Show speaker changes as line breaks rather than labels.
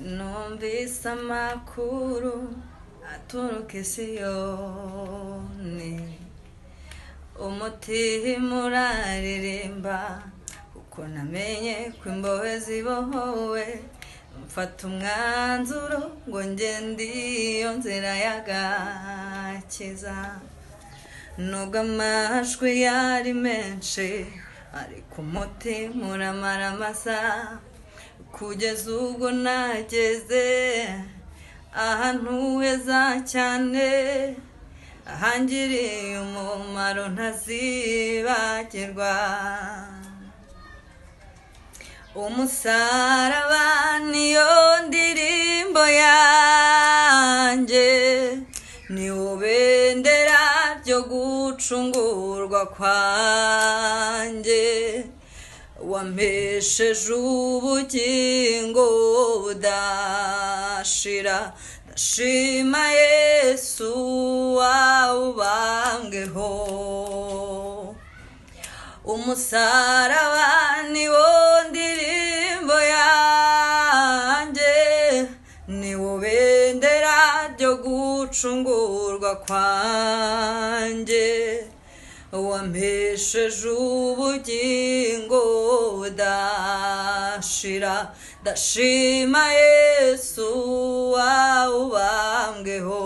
Numvise amakuru aturuka i Siyoni, umutima uraririmba kuko namenye ko imbohe zibohowe. Mfata umwanzuro ngo ngende iyo nzira y'agakiza. Nubwo amajwi yari menshi ariko umutima uramaramasa, kugeza ubwo nageze ahantu heza cyane hangiriye umumaro ntazibagirwa. Umusaraba niyo ndirimbo yanjye, niwo bendera ryo gucungurwa kwanjye. Wampesheje ubugingo budashira, ndashima Yesu wawubambweho. Umusaraba niwo ndirimbo yanjye, niwo bendera ryo gucungurwa kwanjye. Wampesheje ubugingo budashira, ndashima Yesu wawubambweho.